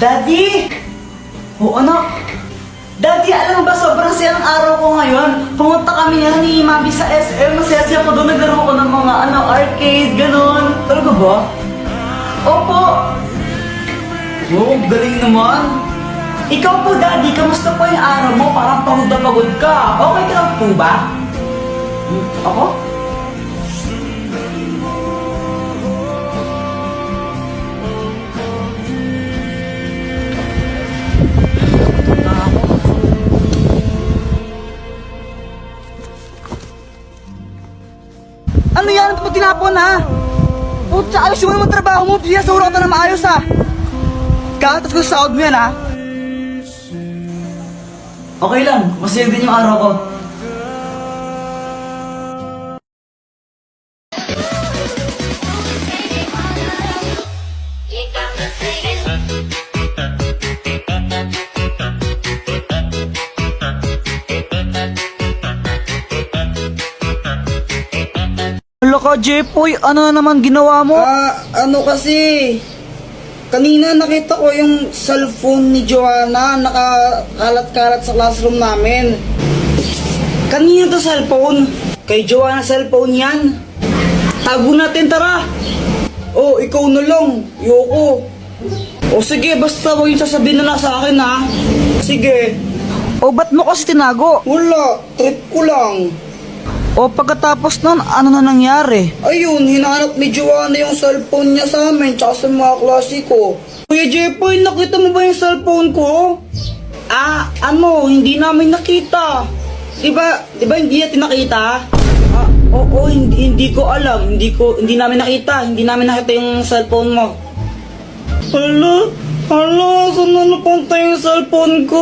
Daddy! Oo, anak. Daddy, alam mo ba, sobrang saya ng araw ko ngayon. Pumunta kami ni Mami sa SM. Masaya-saya ko doon. Naglaro ko ng mga arcade, ganon. Talaga ba? Opo. Oh, galing naman. Ikaw po, Daddy, kamusta po yung araw mo? Parang pagod na pagod ka. Okay ka lang po ba? Ako? Ano yan? Ito mo tinapon, ha? Putya, ayos mo naman trabaho mo. Sinasura ka na maayos, ha? Katas ko sa sahod mo yan, ha? Okay lang. Masaya din yung araw ko. Hala ka, Jepoy, ano na naman ginawa mo? Ano kasi, kanina nakita ko yung cellphone ni Joanna nakakalat-kalat sa classroom namin. Kanina to cellphone? Kay Joanna cellphone yan? Tago natin, tara! Oh, ikaw na lang, yoko. O sige, basta huwag yung sasabihin na sa akin, ha? Sige. O ba't mo kasi tinago? Wala, trip ko lang. O pagkatapos nun, ano na nangyari? Ayun, hinahanap ni Joanna yung cellphone niya sa amin tsaka sa mga klase ko. Kuya Jepoy, nakita mo ba yung cellphone ko? Hindi namin nakita. Diba hindi natin nakita? Oo, hindi ko alam. Hindi namin nakita. Hindi namin nakita yung cellphone mo. Hala, saan na napunta yung cellphone ko?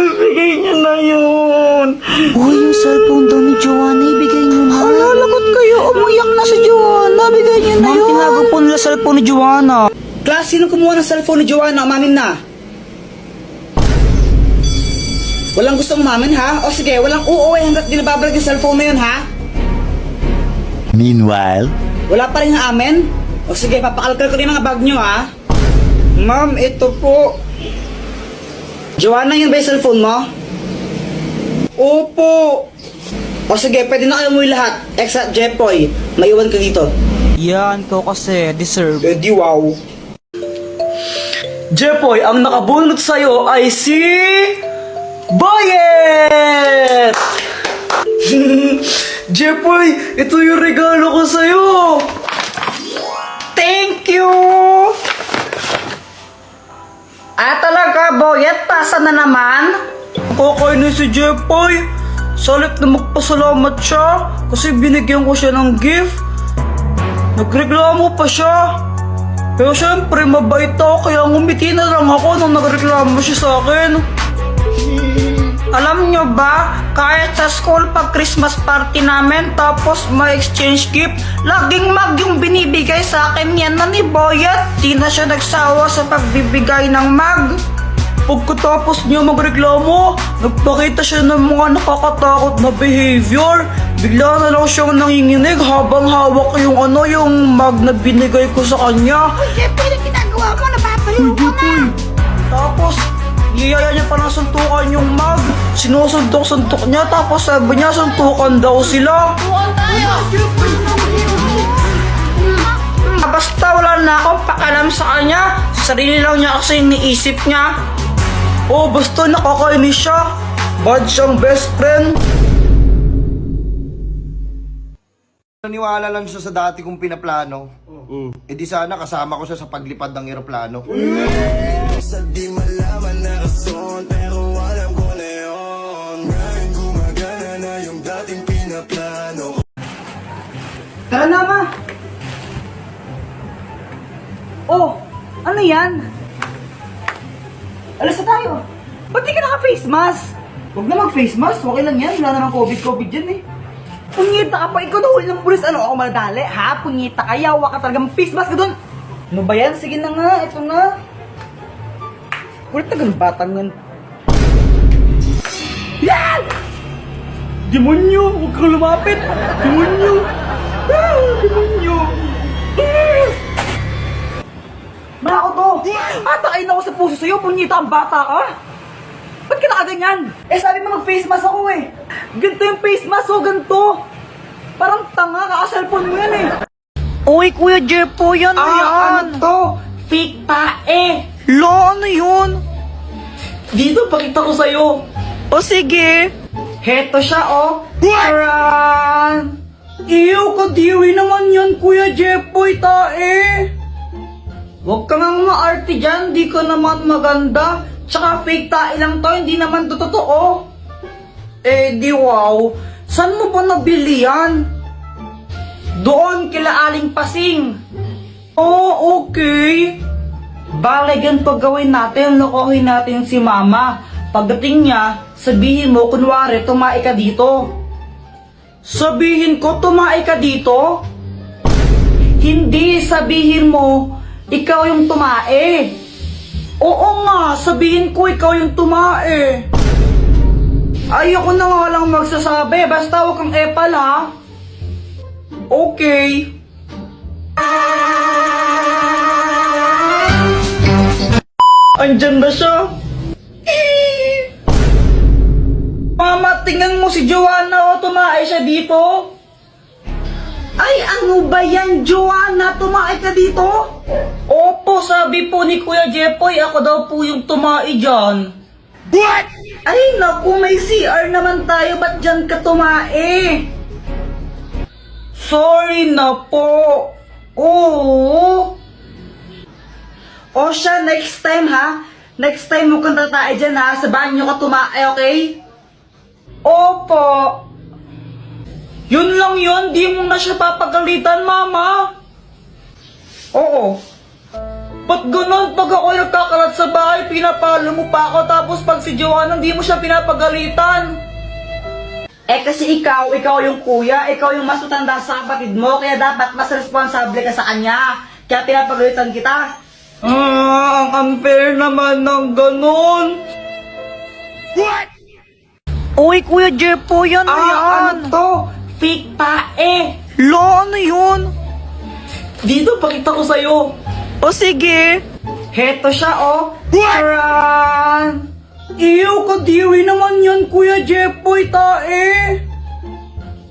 Ibigay niyo na yun. Uy, yung cellphone daw ni Joanna, ibigay niyo na. Hala, lagot kayo. Umiyak na si Joanna. Bigay niyo na yun. Tinago po nila cellphone ni Joanna. Class, sino kumuha ng cellphone ni Joanna? Umamin na. Walang gustong umamin, ha? O sige, walang uuwi hanggat di nababalag yung cellphone na yun, ha? Meanwhile, Wala pa rin amin? O sige, papakalkal ko rin mga bag nyo, ha? Ma'am, ito po. Joanna, yun ba yung cellphone mo? Opo. O sige, pwede na kayo umuwi lahat. Except Jepoy, maiwan ka dito. Yan, ko kasi deserve. Di wow. Jepoy, ang nakabunot sa'yo ay si... Boyet! Jepoy, ito yung regalo ko sa'yo! Thank you! Talaga, Boyet, pasa na naman? Kakainis si Jepoy. Salit na magpasalamat siya kasi binigyan ko siya ng gift. Nagreklamo pa siya. Pero syempre, mabait ako kaya ngumiti na lang ako nung nagreklamo siya sa akin. Alam nyo ba, kahit sa school pag Christmas party namin tapos may exchange gift, laging mag yung binibigay sa akin yan na ni Boyet. Di na siya nagsawa sa pagbibigay ng mag. Pagkatapos niya magreklamo, nagpakita siya ng mga nakakatakot na behavior. Bigla na lang siyang nanginginig habang hawak yung mag na binigay ko sa kanya. Jepoy, ano ginagawa mo? Napapaliw ka na! Tapos, niyaya niya pa ng suntukan yung mag. Sinusuntok-suntok niya tapos sabi niya suntukan daw sila. Tuwan tayo! Basta wala na akong pakalam sa kanya. Sarili lang niya kasi iniisip niya. Oh, basta nakakainis siya. Bad siyang best friend. Naniwala lang siya sa dati kong pinaplano. E di sana kasama ko siya sa paglipad ng eroplano. Sa di malaman na rason, pero alam ko na yun. Ngayon gumagana na yung dating pinaplano. Tara na, ma. Oh, ano yan? Alas na tayo. Ba't di ka naka-face mask? Huwag na mag-face mask. Okay lang yan. Wala namang COVID dyan eh. Punyita ka pa. Ikaw nahuli ng pulis. Ano ako madali? Ha? Punyita ka. Yawa ka talaga. Face mask ka dun. Ano ba yan? Sige na nga. Ito na. Kulit na ganun batang yan. Yan! Demonyo, huwag kang lumapit. Demonyo. Demonyo. Ma, ako to! Atakain ako sa puso sa'yo, punyita ang bata ka. Ba't ka nakaganyan? Eh sabi mo mag-face mask ako eh. Ganito yung face mask oh, ganito. Parang tanga, kaka-cellphone mo yan eh. Uy, Kuya Jepoy, ano yan? Ano to? Fake tae. Lo, ano yun? Dito, pakita ko sa'yo. O sige. Heto siya oh. Taran! Iyo, kadiri naman yan, Kuya Jepoy, tae. Huwag ka nga maarte dyan, di ka naman maganda. Tsaka fake tae lang to, hindi naman to totoo. Eh, di wow. Saan mo ba nabili yan? Doon kila Aling Pasing. Oh, okay. Bale, ganito gawin natin, lokohin natin si Mama. Pagdating niya, sabihin mo, kunwari, tumae ka dito. Sabihin ko, tumae ka dito? Hindi, sabihin mo, ikaw yung tumae. Oo nga, sabihin ko ikaw yung tumae. Ayoko na nga lang magsasabi, basta huwag kang epal ha. Okay. Andyan na siya. Mama, tingnan mo si Joanna, o tumae siya dito. Ay, ano ba yan, Joanna? Tumae ka dito? Opo, sabi po ni Kuya Jepoy, ako daw po yung tumae dyan. Ay, naku, may CR naman tayo, ba't dyan ka tumae? Sorry na po. Oo. O siya, next time ha? Next time mo kang tatae dyan ha? Sa banyo ka tumae, okay? Opo. Yun lang yun, di mo na siya papagalitan, Mama. Oo. Ba't ganun? Pag ako nagkakalat sa bahay, pinapalo mo pa ako, tapos pag si Joanna, di mo siya pinapagalitan. Eh kasi ikaw yung kuya, ikaw yung mas matanda sa kapatid mo, kaya dapat mas responsable ka sa kanya. Kaya pinapagalitan kita. Ang unfair naman ng ganun. Uy, Kuya Jepoy, ano yan? Ano to? Fake tae. Lo, ano yun? Dito, pakita ko sa'yo. O sige. Heto siya oh. Taran! Iyo, kadiri naman yan, Kuya Jepoy, tae.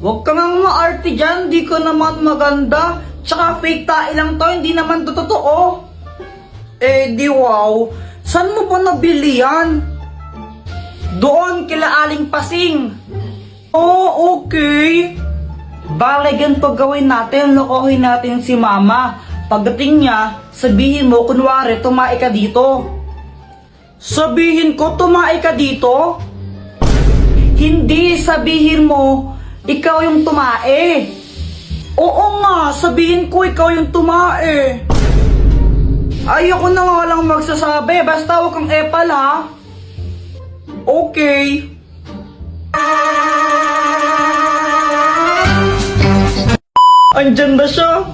Huwag ka nga maarte dyan, di ka naman maganda. Tsaka fake tae lang to, hindi naman to totoo. Eh, di wow. Saan mo ba nabili yan? Doon kila Aling Pasing. Oh, okay. Bale, ganito gawin natin, lokohin natin si Mama. Pagdating niya, sabihin mo, kunwari, tumae ka dito. Sabihin ko, tumae ka dito? Hindi, sabihin mo, ikaw yung tumae. Oo nga, sabihin ko ikaw yung tumae. Ayoko na nga lang magsasabi, basta huwag kang epal ha. Okay. Andyan na siya.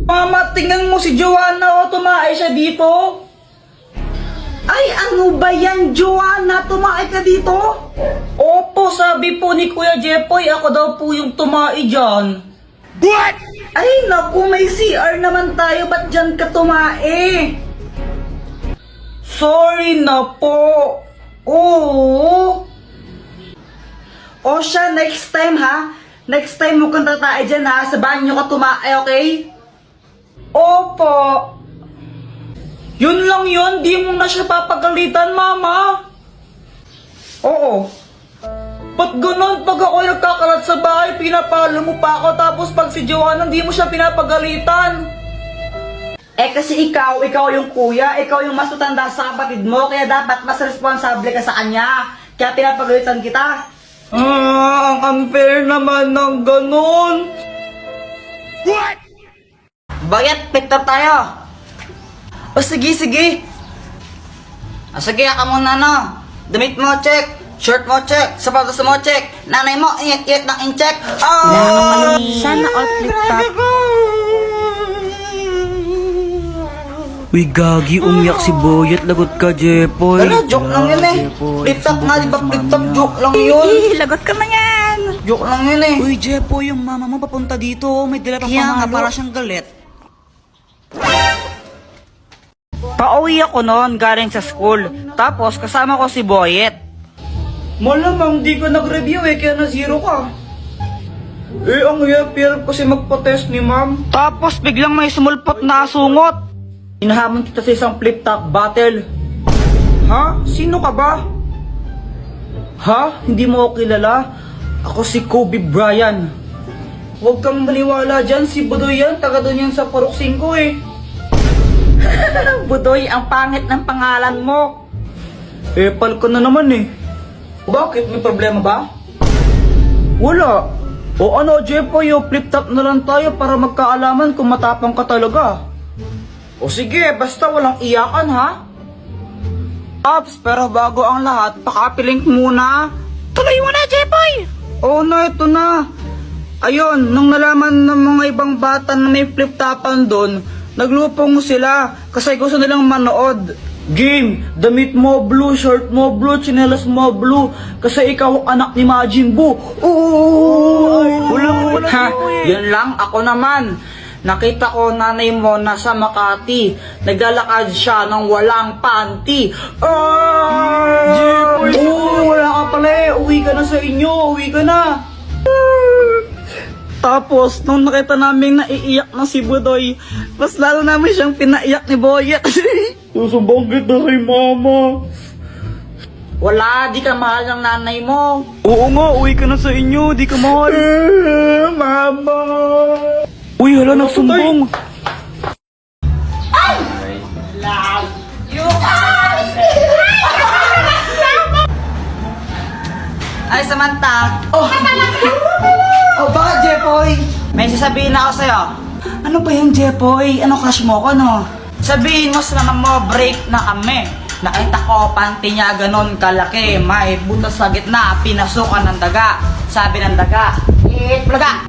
Mama, tingnan mo si Joanna, o tumae siya dito. Ay, ano ba yan, Joanna? Tumae ka dito? Opo, sabi po ni Kuya Jepoy, ako daw po yung tumae dyan. Ay, naku, may CR naman tayo, ba't dyan ka tumae? Sorry na po. Oo. O siya, next time ha? Next time mo kang tatae dyan ha? Sa banyo ka tumae, okay? Opo. Yun lang yun, di mo na siya papagalitan, Mama. Oo. Ba't ganun? Pag ako nagkakalat sa bahay, pinapalo mo pa ako, tapos pag si Joanna, di mo siya pinapagalitan. Eh kasi ikaw yung kuya, ikaw yung mas matanda sa kapatid mo, kaya dapat mas responsable ka sa kanya. Kaya pinapagalitan kita. Ang unfair naman ng ganun. Bayat, picture tayo. O sige. O sige, ka muna no. Damit mo, check. Shirt mo, check. Sapatos mo, check. Nanay mo, ingat ng in-check. Sana all flip top. Uy, gagi, umiyak si Boyet. Lagot ka, Jepoy. Ano, joke lang yun eh. Flip-top nga, di ba? Flip-top, joke lang yun. Lagot ka na yan. Joke lang yun eh. Uy, Jepoy, yung mama mo papunta dito. May dala pang Kaya nga, pamalo. para siyang galit. Pauwi ako noon galing sa school. Tapos kasama ko si Boyet. Malamang di ka nag-review kaya na zero ka. Ang hirap kasi magpa-test ni ma'am. Tapos biglang may sumulpot na asungot. Inahamon kita sa isang flip-top battle. Ha? Sino ka ba? Ha? Hindi mo ako kilala? Ako si Kobe Bryant. Huwag kang maniwala dyan, si Budoy yan. Taga doon yan sa Purok 5 Budoy, ang pangit ng pangalan mo. Epal ko na naman Bakit? May problema ba? Wala. O ano, Jepoy, flip-top na lang tayo para magkaalaman kung matapang ka talaga. O sige, basta walang iyakan ha. Ops, pero bago ang lahat, pakapilink muna. Tuloy mo na, Jepoy! Oo na, ito na. Ayun, nung nalaman ng mga ibang bata na may flip-topan doon, naglupong sila kasi gusto nilang manood. Game, damit mo blue, shirt mo blue, tsinelas mo blue, kasi ikaw anak ni Majin Buu. Wala. Ha, yun lang, ako naman. Nakita ko nanay mo nasa Makati. Naglalakad siya ng walang panty. Wala ka pala Uwi ka na sa inyo. Uwi ka na. Tapos, nung nakita namin naiiyak na si Budoy, mas lalo namin siyang pinaiyak ni Boyet. Susumbong kita kay mama. Wala, di ka mahal ng nanay mo. Oo nga, uwi ka na sa inyo, di ka mahal. Mama. Uy, hala, nagsumbong. Ay, Samantha. Oh, bakit, Jepoy? May sasabihin ako sa'yo. Ano ba yung Jepoy? Ano crush mo ko, no? Sabihin mo sa mama mo, break na kami. Nakita ko, panty niya ganon kalaki. May butas sa gitna, pinasukan ng daga. Sabi ng daga, plaga.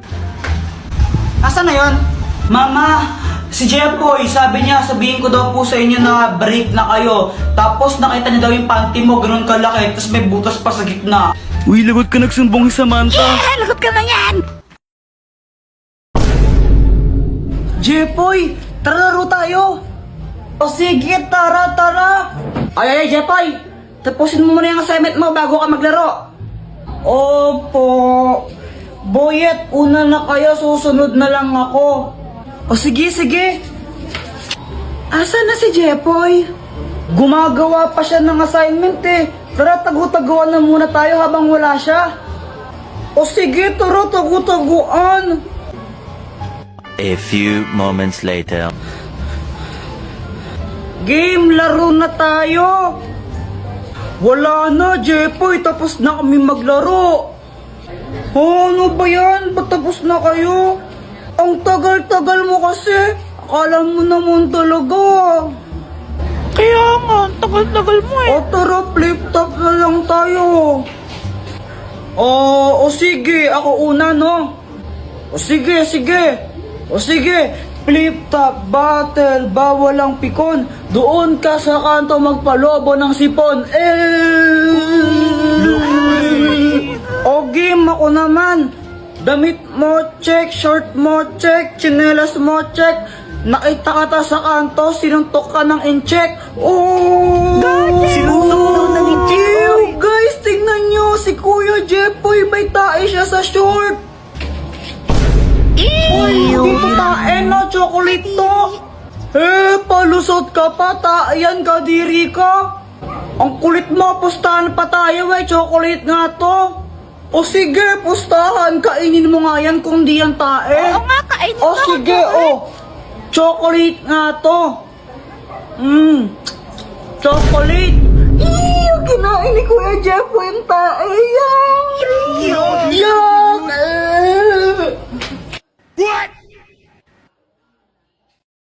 Nasaan na yun? Mama, si Jepoy, sabi niya, sabihin ko daw po sa inyo na break na kayo. Tapos nakita niya daw yung panty mo, ganon kalaki. Tapos may butas pa sa gitna. Uy, lagot ka nagsumbong si Samantha. Yeah, lagot ka na yan! Jepoy, tara laro tayo. O sige, tara. Ay, Jepoy, tapusin mo muna yung assignment mo bago ka maglaro. Opo. Boyet, una na kayo, susunod na lang ako. O sige. Asan na si Jepoy? Gumagawa pa siya ng assignment Tara, tagu-taguan na muna tayo habang wala siya. O sige, tara, tagu-taguan. A few moments later. Game, laro na tayo. Wala na, Jepoy, tapos na kami maglaro. Ano ba yan? Ba't tapos na kayo? Ang tagal-tagal mo kasi. Akala mo naman talaga. Kaya nga, tagal-tagal mo O tara, flip-top na lang tayo. O sige, ako una, no? O sige. Flip-top battle, bawal ang pikon. Doon ka sa kanto magpalobo ng sipon. O game, ako naman. Damit mo, check. Short mo, check. Tsinelas mo, check. Nakita ka ta sa kanto, sinuntok ka ng in-check. Sinuntok ng in-check. Guys, tingnan nyo. Si Kuya Jepoy, may tae siya sa short. Dito tae na, chocolate to. Palusot ka pa, tae ka, diri ka. Ang kulit mo, pustahan pa tayo chocolate nga to. O sige, pustahan, kainin mo nga yan kung di yan tae. Oo nga, kainin O mo sige, chocolate nga to. Chocolate. Kinain ni Kuya Jeff yung tae. Yan.